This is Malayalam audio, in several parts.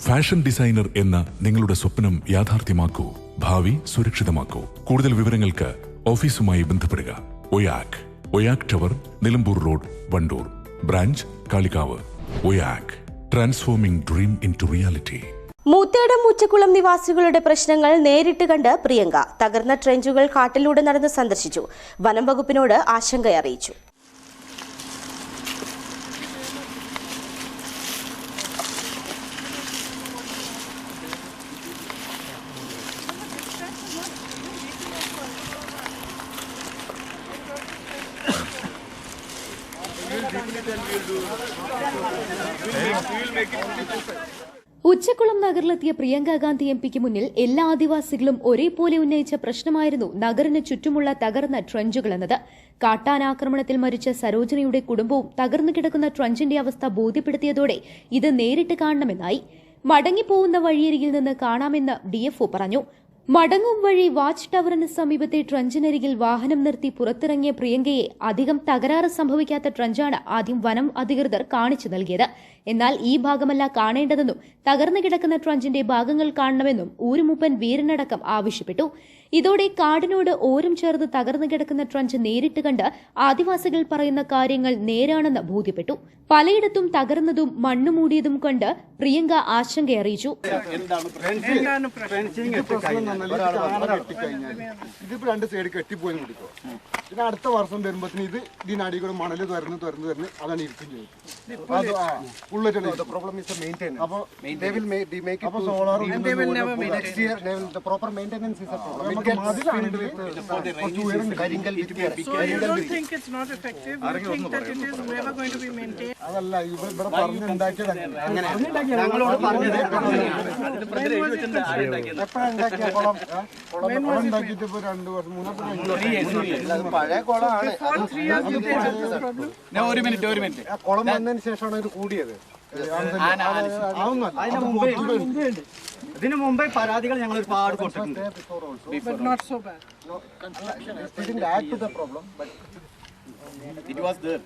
ഫാഷൻ ഡിസൈനർ എന്ന നിങ്ങളുടെ സ്വപ്നം യാഥാർത്ഥ്യമാക്കൂ. ഭാവി സുരക്ഷിതമാക്കൂ. കൂടുതൽ വിവരങ്ങൾക്ക് ഓഫീസുമായി ബന്ധപ്പെടുക. Oyak tower, Nilambur road, Wandoor. Branch Kalikavu. Oyak, transforming dream into reality. Moothedam Moochakkulam നിവാസികളുടെ പ്രശ്നങ്ങൾ നേരിട്ട് കണ്ട് പ്രിയങ്ക തകർന്ന ട്രെഞ്ചുകൾ കാട്ടിലൂടെ നടന്ന് സന്ദർശിച്ചു. വനം വകുപ്പിനോട് ആശങ്ക അറിയിച്ചു. ഉച്ചക്കുളം നഗറിലെത്തിയ പ്രിയങ്ക ഗാന്ധി എംപിക്ക് മുന്നിൽ എല്ലാ ആദിവാസികളും ഒരേപോലെ ഉന്നയിച്ച പ്രശ്നമായിരുന്നു നഗറിന് ചുറ്റുമുള്ള തകർന്ന ട്രഞ്ചുകൾ എന്നത്. കാട്ടാനാക്രമണത്തിൽ മരിച്ച സരോജനയുടെ കുടുംബവും തകർന്നു കിടക്കുന്ന ട്രഞ്ചിന്റെ അവസ്ഥ ബോധ്യപ്പെടുത്തിയതോടെ ഇത് നേരിട്ട് കാണണമെന്നായി. മടങ്ങിപ്പോകുന്ന വഴിയരികിൽ നിന്ന് കാണാമെന്ന് ഡിഎഫ്ഒ പറഞ്ഞു. മടങ്ങും വഴി വാച്ച് ടവറിന് സമീപത്തെ ട്രഞ്ചിനരികിൽ വാഹനം നിർത്തി പുറത്തിറങ്ങിയ പ്രിയങ്കയെ അധികം തകരാറ് സംഭവിക്കാത്ത ട്രഞ്ചാണ് ആദ്യം വനം അധികൃതർ കാണിച്ചു നൽകിയത്. എന്നാൽ ഈ ഭാഗമല്ല കാണേണ്ടതെന്നും തകർന്നു കിടക്കുന്ന ട്രഞ്ചിന്റെ ഭാഗങ്ങൾ കാണണമെന്നും ഊരുമൂപ്പൻ വീരനടക്കം ആവശ്യപ്പെട്ടു. ഇതോടെ കാടിനോട് ഓരം ചേർന്ന് തകർന്നു കിടക്കുന്ന ട്രഞ്ച് നേരിട്ട് കണ്ട് ആദിവാസികൾ പറയുന്ന കാര്യങ്ങൾ നേരാണെന്ന് ബോധ്യപ്പെട്ടു. പലയിടത്തും തകർന്നതും മണ്ണുമൂടിയതും കണ്ട് പ്രിയങ്ക ആശങ്കയറിയിച്ചു. ഇതിപ്പോ രണ്ട് സൈഡ് കെട്ടിപ്പോയി കൊടുക്കും. പിന്നെ അടുത്ത വർഷം വരുമ്പോഴത്തേന് ഇത് ഇതിനടി കൂടെ മണല് തുറന്ന് അതാണ് ഇരിക്കും ചെയ്യും. അതല്ല ഇവിടെ പറഞ്ഞുണ്ടാക്കിയത് എപ്പോഴുണ്ടാക്കിയ കുളം ഉണ്ടാക്കിയിട്ട് ഇപ്പൊ 2 വർഷം 3 പഴയ കുളമാണ്. ഒരു മിനിറ്റ് കുളം വന്നതിന് ശേഷമാണ് ഇത് കൂടിയത്. ഇതിനു മുമ്പേ പരാതികൾ ഞങ്ങൾ ഒരുപാട് കൊടുത്തിട്ടുണ്ട്. It was there.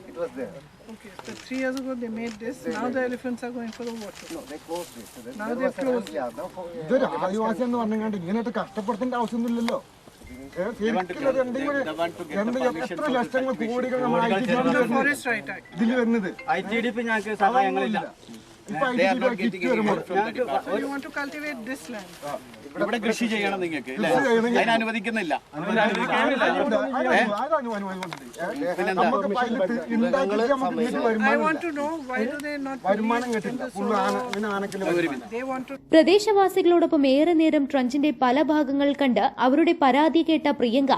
Okay, so 3 years ago they made this. Now the elephants are going for the water. No, they closed it. Now they closed. ഇതൊരു ആദിവാസി എന്ന് പറഞ്ഞാണ്ട് ഇങ്ങനെയായിട്ട് കഷ്ടപ്പെടുത്തേണ്ട ആവശ്യമൊന്നുമില്ലല്ലോ. എത്ര ലക്ഷങ്ങൾ കോടികൾ ഇതിൽ വരുന്നത്. ITDP ഞങ്ങൾക്ക് സഹായങ്ങളില്ല. ഇവിടെ കൃഷി ചെയ്യണം നിങ്ങൾക്ക് അതിനനുവദിക്കുന്നില്ല. പ്രദേശവാസികളോടൊപ്പം ഏറെ നേരം ട്രഞ്ചിന്റെ പല ഭാഗങ്ങൾ കണ്ട് അവരുടെ പരാതി കേട്ട പ്രിയങ്ക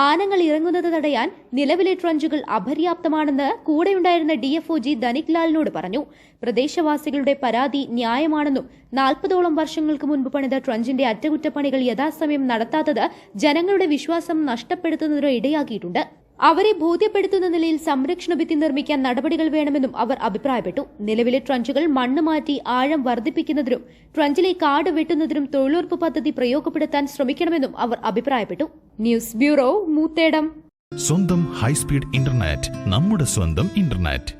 ആനകൾ ഇറങ്ങുന്നത് തടയാൻ നിലവിലെ ട്രഞ്ചുകൾ അപര്യാപ്തമാണെന്ന് കൂടെയുണ്ടായിരുന്ന ഡിഎഫ്ഒ ജി ധനിക് ലാലിനോട് പറഞ്ഞു. പ്രദേശവാസികളുടെ പരാതി ന്യായമാണെന്നും 40ഓളം വർഷങ്ങൾക്ക് മുൻപ് പണിത ട്രഞ്ചിന്റെ അറ്റകുറ്റപ്പണികൾ യഥാസമയം നടത്താത്തത് ജനങ്ങളുടെ വിശ്വാസം നഷ്ടപ്പെടുത്തുന്നതിന് ഇടയാക്കിയിട്ടുണ്ട്. അവരെ ബോധ്യപ്പെടുത്തുന്ന നിലയിൽ സംരക്ഷണ ഭിത്തി നിർമ്മിക്കാൻ നടപടികൾ വേണമെന്നും അവർ അഭിപ്രായപ്പെട്ടു. നിലവിലെ ട്രഞ്ചുകൾ മണ്ണ് മാറ്റി ആഴം വർദ്ധിപ്പിക്കുന്നതിനും ട്രഞ്ചിലെ കാട് വെട്ടുന്നതിനും തൊഴിലുറപ്പ് പദ്ധതി പ്രയോഗപ്പെടുത്താൻ ശ്രമിക്കണമെന്നും അവർ അഭിപ്രായപ്പെട്ടു. News bureau, Moothedam. സ്വന്തം ഹൈസ്പീഡ് ഇന്റർനെറ്റ്, നമ്മുടെ സ്വന്തം ഇന്റർനെറ്റ്.